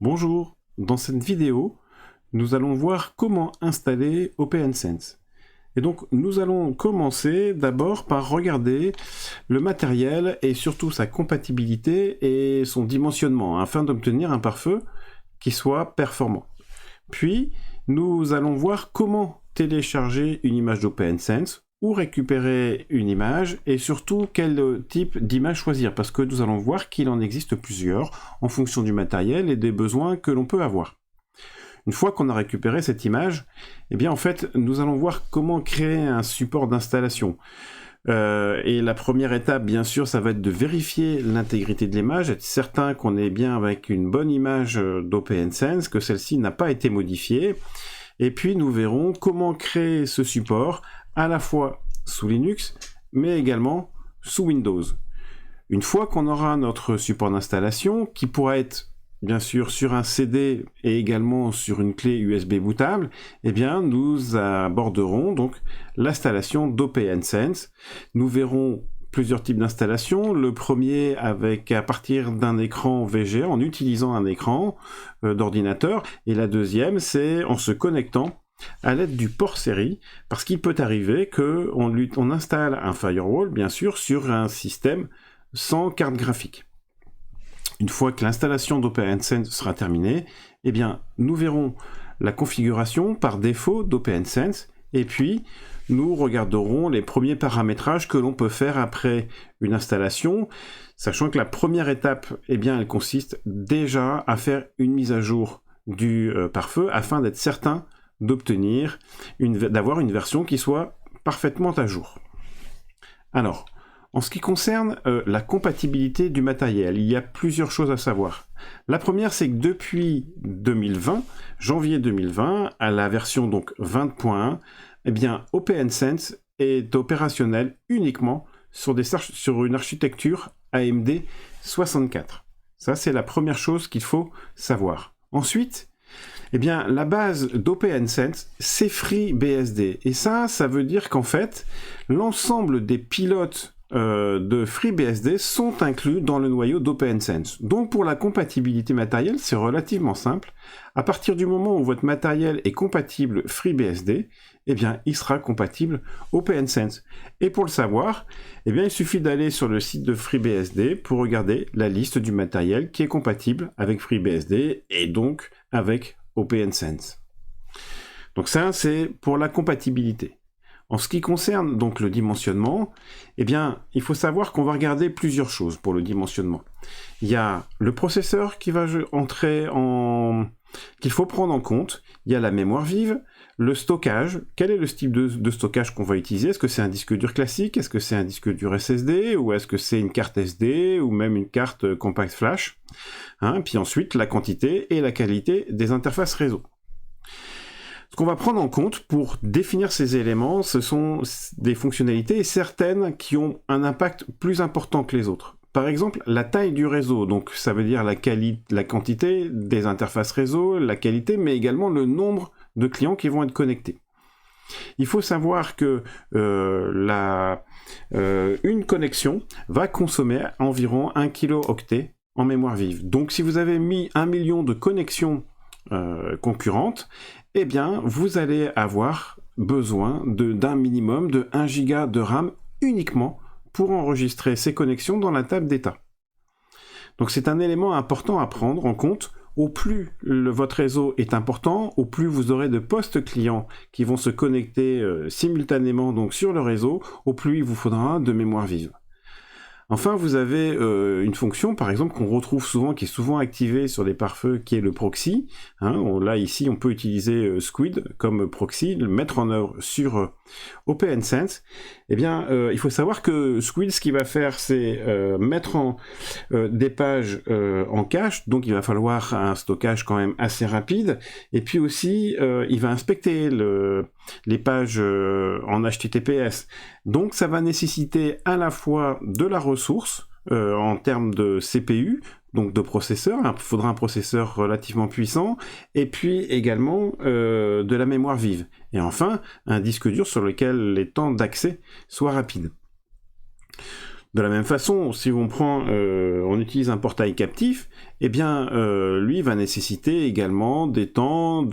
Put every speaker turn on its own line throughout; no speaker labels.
Bonjour, dans cette vidéo, nous allons voir comment installer OPNsense. Et donc, nous allons commencer d'abord par regarder le matériel et surtout sa compatibilité et son dimensionnement, afin d'obtenir un pare-feu qui soit performant. Puis, nous allons voir comment télécharger une image d'OPNsense, ou récupérer une image, et surtout quel type d'image choisir, parce que nous allons voir qu'il en existe plusieurs, en fonction du matériel et des besoins que l'on peut avoir. Une fois qu'on a récupéré cette image, eh bien en fait, nous allons voir comment créer un support d'installation. Et la première étape, bien sûr, ça va être de vérifier l'intégrité de l'image, être certain qu'on est bien avec une bonne image d'OPNsense, que celle-ci n'a pas été modifiée. Et puis nous verrons comment créer ce support à la fois sous Linux, mais également sous Windows. Une fois qu'on aura notre support d'installation, qui pourra être bien sûr sur un CD et également sur une clé USB bootable, eh bien nous aborderons donc l'installation d'OPNsense. Nous verrons plusieurs types d'installations. Le premier à partir d'un écran VGA, en utilisant un écran d'ordinateur, et la deuxième c'est en se connectant à l'aide du port série, parce qu'il peut arriver qu'on installe un firewall, bien sûr, sur un système sans carte graphique. Une fois que l'installation d'OPNsense sera terminée, eh bien, nous verrons la configuration par défaut d'OPNsense, et puis nous regarderons les premiers paramétrages que l'on peut faire après une installation, sachant que la première étape, eh bien, elle consiste déjà à faire une mise à jour du pare-feu, afin d'être certain d'avoir une version qui soit parfaitement à jour. Alors, en ce qui concerne la compatibilité du matériel, il y a plusieurs choses à savoir. La première, c'est que depuis 2020, janvier 2020, à la version donc 20.1, eh bien, OPNsense est opérationnel uniquement sur une architecture AMD 64. Ça, c'est la première chose qu'il faut savoir. Ensuite, eh bien, la base d'OPNsense, c'est FreeBSD. Et ça veut dire qu'en fait, l'ensemble des pilotes de FreeBSD sont inclus dans le noyau d'OPNsense. Donc, pour la compatibilité matérielle, c'est relativement simple. À partir du moment où votre matériel est compatible FreeBSD, eh bien, il sera compatible OPNsense. Et pour le savoir, eh bien, il suffit d'aller sur le site de FreeBSD pour regarder la liste du matériel qui est compatible avec FreeBSD et donc avec OPNsense. Donc ça, c'est pour la compatibilité. En ce qui concerne donc le dimensionnement, eh bien, il faut savoir qu'on va regarder plusieurs choses pour le dimensionnement. Il y a le processeur qui va qu'il faut prendre en compte. Il y a la mémoire vive, le stockage. Quel est le type de stockage qu'on va utiliser? Est-ce que c'est un disque dur classique? Est-ce que c'est un disque dur SSD? Ou est-ce que c'est une carte SD? Ou même une carte compact flash? Puis ensuite, la quantité et la qualité des interfaces réseau. Ce qu'on va prendre en compte pour définir ces éléments, ce sont des fonctionnalités et certaines qui ont un impact plus important que les autres. Par exemple, la taille du réseau, donc ça veut dire la quantité des interfaces réseau, la qualité, mais également le nombre de clients qui vont être connectés. Il faut savoir que une connexion va consommer environ 1 kilo-octet en mémoire vive. Donc si vous avez mis 1 million de connexions concurrentes, eh bien vous allez avoir besoin d'un minimum de 1 giga de RAM uniquement pour enregistrer ces connexions dans la table d'état. Donc c'est un élément important à prendre en compte. Au plus votre réseau est important, au plus vous aurez de postes clients qui vont se connecter simultanément donc sur le réseau, au plus il vous faudra de mémoire vive. Enfin, vous avez une fonction, par exemple, qu'on retrouve souvent, qui est souvent activée sur les pare-feux, qui est le proxy. Là, ici, on peut utiliser Squid comme proxy, le mettre en œuvre sur OPNsense. Eh bien, il faut savoir que Squid, ce qu'il va faire, c'est mettre des pages en cache, donc il va falloir un stockage quand même assez rapide. Et puis aussi, il va inspecter les pages en HTTPS. Donc ça va nécessiter à la fois de la ressource en termes de CPU, donc de processeur, il faudra un processeur relativement puissant, et puis également de la mémoire vive. Et enfin, un disque dur sur lequel les temps d'accès soient rapides. De la même façon, si on utilise un portail captif, eh bien, lui va nécessiter également des temps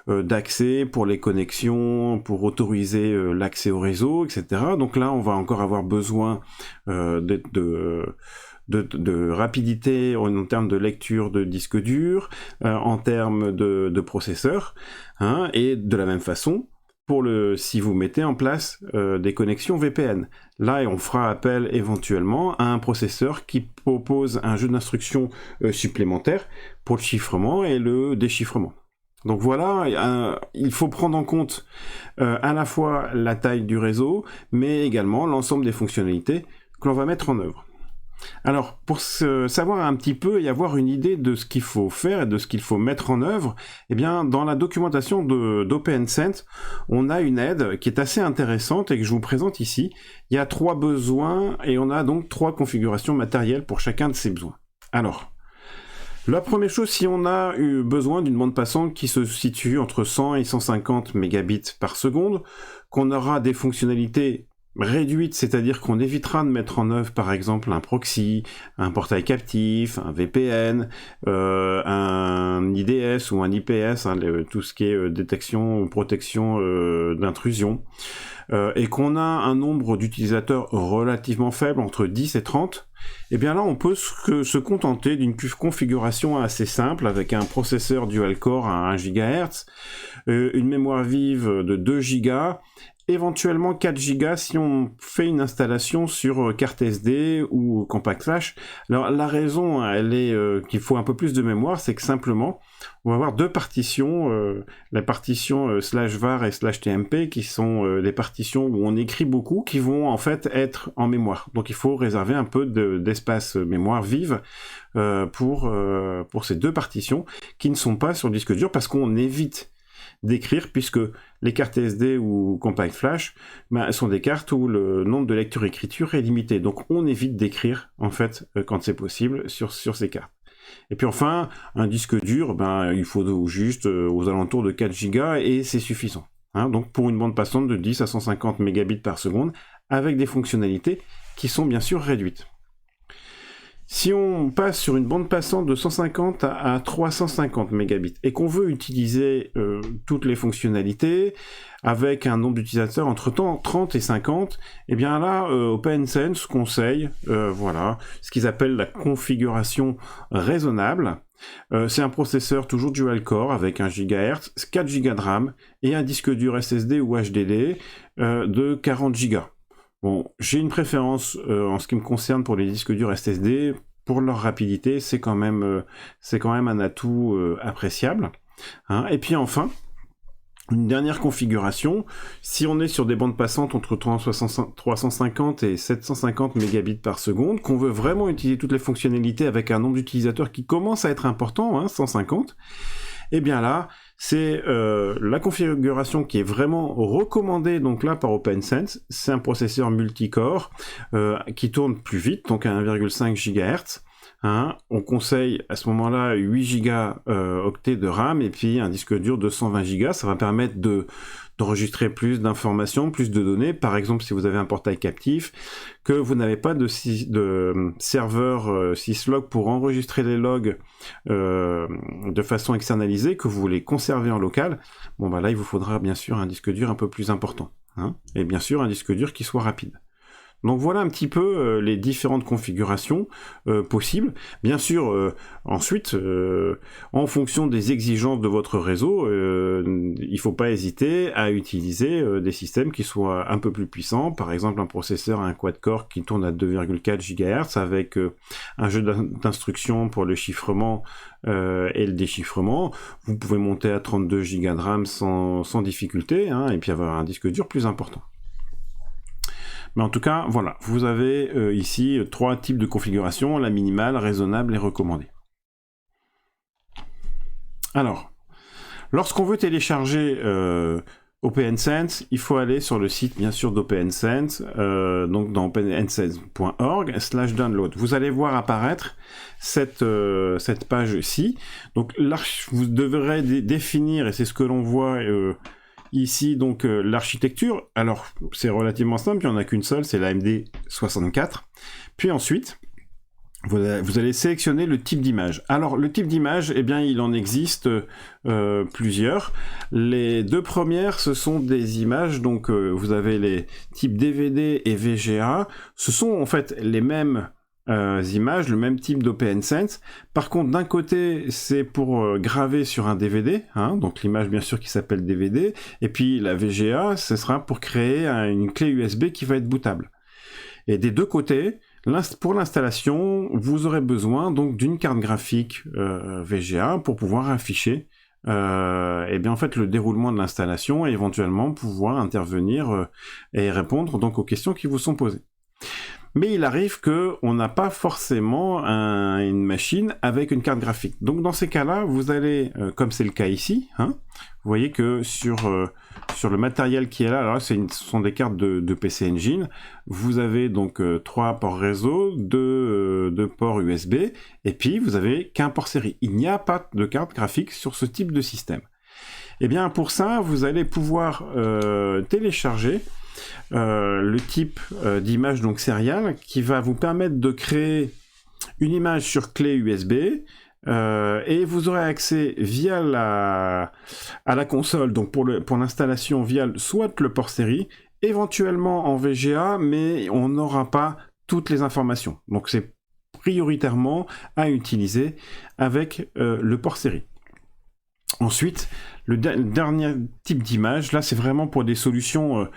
d'accès pour les connexions, pour autoriser l'accès au réseau, etc. Donc là, on va encore avoir besoin de rapidité en termes de lecture de disque dur, en termes de processeur, hein, et de la même façon, si vous mettez en place des connexions VPN. Là, on fera appel éventuellement à un processeur qui propose un jeu d'instructions supplémentaire pour le chiffrement et le déchiffrement. Donc voilà, il faut prendre en compte à la fois la taille du réseau, mais également l'ensemble des fonctionnalités que l'on va mettre en œuvre. Alors, pour savoir un petit peu et avoir une idée de ce qu'il faut faire et de ce qu'il faut mettre en œuvre, eh bien, dans la documentation d'OPNsense, on a une aide qui est assez intéressante et que je vous présente ici. Il y a 3 besoins et on a donc 3 configurations matérielles pour chacun de ces besoins. Alors, la première chose, si on a eu besoin d'une bande passante qui se situe entre 100 et 150 mégabits par seconde, qu'on aura des fonctionnalités réduite, c'est-à-dire qu'on évitera de mettre en œuvre par exemple un proxy, un portail captif, un VPN, un IDS ou un IPS, hein, tout ce qui est détection ou protection d'intrusion, et qu'on a un nombre d'utilisateurs relativement faible, entre 10 et 30, et bien là on peut se contenter d'une configuration assez simple avec un processeur dual-core à 1 GHz, une mémoire vive de 2 Go, éventuellement 4 Go si on fait une installation sur carte SD ou compact flash. Alors la raison, elle est qu'il faut un peu plus de mémoire, c'est que simplement on va avoir 2 partitions, la partition /var et /tmp qui sont des partitions où on écrit beaucoup, qui vont en fait être en mémoire. Donc il faut réserver un peu d'espace mémoire vive pour ces 2 partitions qui ne sont pas sur le disque dur, parce qu'on évite d'écrire, puisque les cartes SD ou Compact Flash sont des cartes où le nombre de lecture-écriture est limité. Donc on évite d'écrire, en fait, quand c'est possible, sur ces cartes. Et puis enfin, un disque dur, il faut juste aux alentours de 4 Go et c'est suffisant. Hein, donc pour une bande passante de 10 à 150 mégabits par seconde, avec des fonctionnalités qui sont bien sûr réduites. Si on passe sur une bande passante de 150 à 350 mégabits et qu'on veut utiliser toutes les fonctionnalités avec un nombre d'utilisateurs entre 30 et 50, eh bien là, OPNsense conseille ce qu'ils appellent la configuration raisonnable. C'est un processeur toujours dual-core avec 1 GHz, 4 Go de RAM et un disque dur SSD ou HDD de 40 Go. Bon, j'ai une préférence en ce qui me concerne pour les disques durs SSD, pour leur rapidité, c'est quand même un atout appréciable. Hein. Et puis enfin, une dernière configuration, si on est sur des bandes passantes entre 350 et 750 mégabits par seconde, qu'on veut vraiment utiliser toutes les fonctionnalités avec un nombre d'utilisateurs qui commence à être important, hein, 150, et bien là, c'est la configuration qui est vraiment recommandée donc là par OPNsense. C'est un processeur multicore qui tourne plus vite, donc à 1,5 GHz. Hein. On conseille à ce moment-là 8 Go octets de RAM et puis un disque dur de 120 Go. Ça va permettre d'enregistrer plus d'informations, plus de données. Par exemple, si vous avez un portail captif, que vous n'avez pas de serveur syslog pour enregistrer les logs de façon externalisée, que vous voulez conserver en local, bon là il vous faudra bien sûr un disque dur un peu plus important. Hein, et bien sûr un disque dur qui soit rapide. Donc voilà un petit peu les différentes configurations possibles. Bien sûr, ensuite, en fonction des exigences de votre réseau, il ne faut pas hésiter à utiliser des systèmes qui soient un peu plus puissants. Par exemple, un processeur, un quad-core qui tourne à 2,4 GHz avec un jeu d'instructions pour le chiffrement et le déchiffrement. Vous pouvez monter à 32 Go de RAM sans difficulté, hein, et puis avoir un disque dur plus important. Mais en tout cas, voilà, vous avez ici 3 types de configuration, la minimale, raisonnable et recommandée. Alors, lorsqu'on veut télécharger OPNsense, il faut aller sur le site bien sûr d'OPNsense, donc dans opensense.org/download. Vous allez voir apparaître cette page-ci. Donc là, vous devrez définir, et c'est ce que l'on voit ici donc l'architecture. Alors c'est relativement simple, il n'y en a qu'une seule, c'est la MD64. Puis ensuite, vous allez sélectionner le type d'image. Alors le type d'image, eh bien il en existe plusieurs. Les deux premières, ce sont des images, donc vous avez les types DVD et VGA. Ce sont en fait les mêmes images, le même type d'OPNSense. Par contre, d'un côté, c'est pour graver sur un DVD, hein, donc l'image bien sûr qui s'appelle DVD, et puis la VGA, ce sera pour créer une clé USB qui va être bootable. Et des deux côtés, pour l'installation, vous aurez besoin donc d'une carte graphique VGA pour pouvoir afficher et bien en fait le déroulement de l'installation et éventuellement pouvoir intervenir et répondre donc aux questions qui vous sont posées. Mais il arrive qu'on n'a pas forcément une machine avec une carte graphique. Donc dans ces cas-là, vous allez, comme c'est le cas ici, hein, vous voyez que sur le matériel qui est là, alors ce sont des cartes de PC Engine, vous avez donc 3 ports réseau, 2 ports USB, et puis vous avez qu'un port série. Il n'y a pas de carte graphique sur ce type de système. Et bien pour ça, vous allez pouvoir télécharger le type d'image donc sériale qui va vous permettre de créer une image sur clé USB et vous aurez accès via à la console donc pour l'installation via soit le port série, éventuellement en VGA, mais on n'aura pas toutes les informations. Donc c'est prioritairement à utiliser avec le port série. Ensuite, le dernier type d'image, là c'est vraiment pour des solutions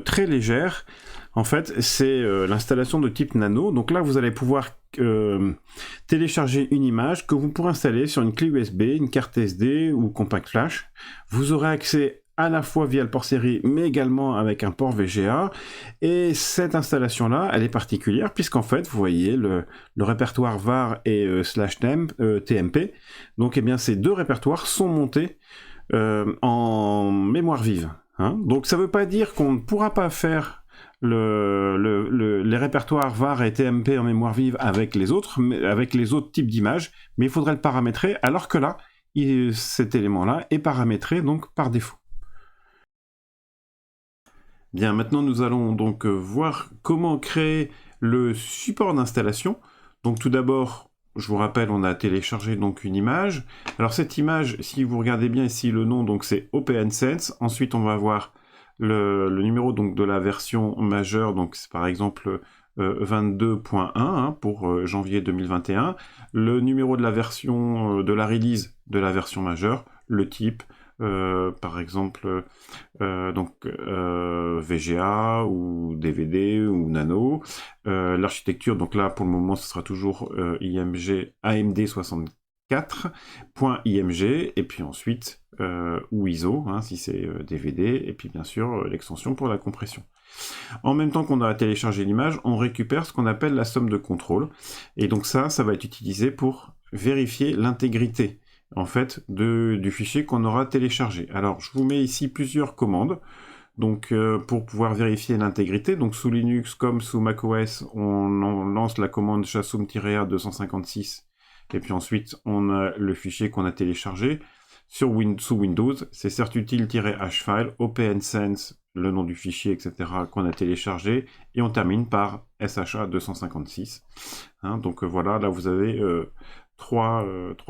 très légères. En fait, c'est l'installation de type nano. Donc là, vous allez pouvoir télécharger une image que vous pourrez installer sur une clé USB, une carte SD ou compact flash. Vous aurez accès à la fois via le port série, mais également avec un port VGA. Et cette installation-là, elle est particulière, puisqu'en fait, vous voyez le répertoire var et /TMP. Donc, eh bien, ces deux répertoires sont montés en mémoire vive. Hein. Donc, ça ne veut pas dire qu'on ne pourra pas faire les répertoires var et TMP en mémoire vive avec les autres types d'images, mais il faudrait le paramétrer, alors que là, cet élément-là est paramétré donc par défaut. Bien, maintenant nous allons donc voir comment créer le support d'installation. Donc tout d'abord, je vous rappelle, on a téléchargé donc une image. Alors cette image, si vous regardez bien ici le nom, donc c'est OPNSense. Ensuite, on va avoir le numéro donc de la version majeure, donc c'est par exemple 22.1 hein, pour janvier 2021. Le numéro de la version de la release de la version majeure, le type. Par exemple VGA ou DVD ou Nano, l'architecture, donc là pour le moment ce sera toujours IMG AMD64.img et puis ensuite ou ISO hein, si c'est DVD et puis bien sûr l'extension pour la compression. En même temps qu'on a téléchargé l'image, on récupère ce qu'on appelle la somme de contrôle et donc ça va être utilisé pour vérifier l'intégrité en fait du fichier qu'on aura téléchargé. Alors je vous mets ici plusieurs commandes donc pour pouvoir vérifier l'intégrité. Donc sous Linux comme sous macOS, on lance la commande chassoum-a 256 et puis ensuite on a le fichier qu'on a téléchargé. Sous Windows, c'est certutil-hfile, OPNSense, le nom du fichier, etc. qu'on a téléchargé, et on termine par SHA 256. Hein, donc voilà, là vous avez trois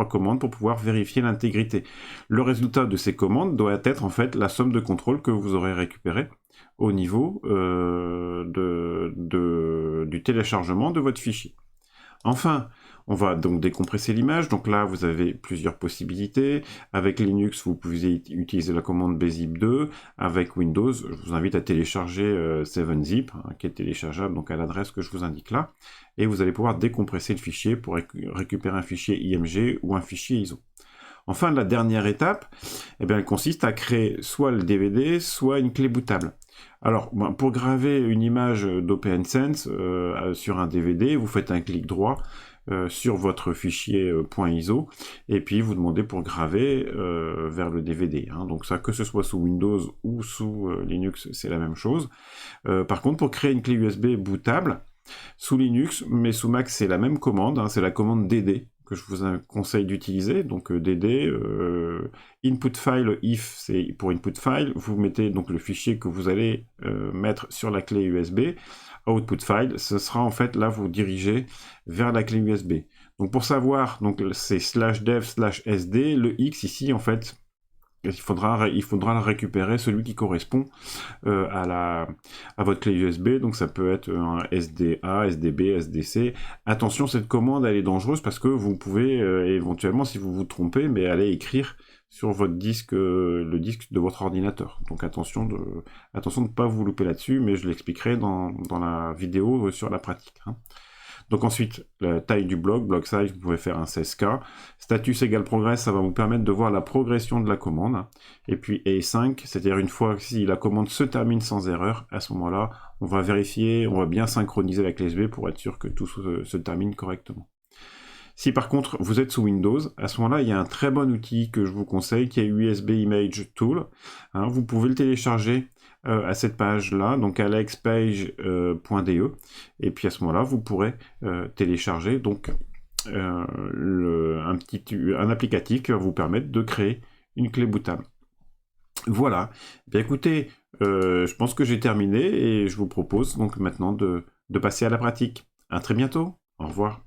commandes pour pouvoir vérifier l'intégrité. Le résultat de ces commandes doit être en fait la somme de contrôle que vous aurez récupérée au niveau du téléchargement de votre fichier. Enfin, on va donc décompresser l'image. Donc là, vous avez plusieurs possibilités. Avec Linux, vous pouvez utiliser la commande bzip2. Avec Windows, je vous invite à télécharger 7zip, hein, qui est téléchargeable donc à l'adresse que je vous indique là. Et vous allez pouvoir décompresser le fichier pour récupérer un fichier IMG ou un fichier ISO. Enfin, la dernière étape, eh bien, elle consiste à créer soit le DVD, soit une clé bootable. Alors, pour graver une image d'OPNSense sur un DVD, vous faites un clic droit sur votre fichier .iso et puis vous demandez pour graver vers le DVD. Hein. Donc ça, que ce soit sous Windows ou sous Linux, c'est la même chose. Par contre, pour créer une clé USB bootable, sous Linux, mais sous Mac, c'est la même commande, hein, c'est la commande DD que je vous conseille d'utiliser, donc DD, input file if, c'est pour input file, vous mettez donc le fichier que vous allez mettre sur la clé USB, output file, ce sera en fait, là vous dirigez vers la clé USB. Donc pour savoir, donc c'est /dev/sd, le X ici en fait, il faudra le récupérer, celui qui correspond à votre clé USB, donc ça peut être un SDA, SDB, SDC. Attention, cette commande elle est dangereuse parce que vous pouvez éventuellement, si vous vous trompez, mais aller écrire sur votre disque, le disque de votre ordinateur. Donc attention de ne pas vous louper là-dessus, mais je l'expliquerai dans la vidéo sur la pratique. Hein. Donc ensuite, la taille du bloc size, vous pouvez faire un 16K. Status égale progress, ça va vous permettre de voir la progression de la commande. Et puis E5, c'est-à-dire une fois que si la commande se termine sans erreur, à ce moment-là, on va vérifier, on va bien synchroniser la clé USB pour être sûr que tout se termine correctement. Si par contre vous êtes sous Windows, à ce moment-là, il y a un très bon outil que je vous conseille qui est USB Image Tool. Hein, vous pouvez le télécharger à cette page-là, donc alexpage.de, et puis à ce moment-là, vous pourrez télécharger donc un applicatif qui va vous permettre de créer une clé bootable. Voilà. Bien écoutez, je pense que j'ai terminé et je vous propose donc maintenant de passer à la pratique. À très bientôt. Au revoir.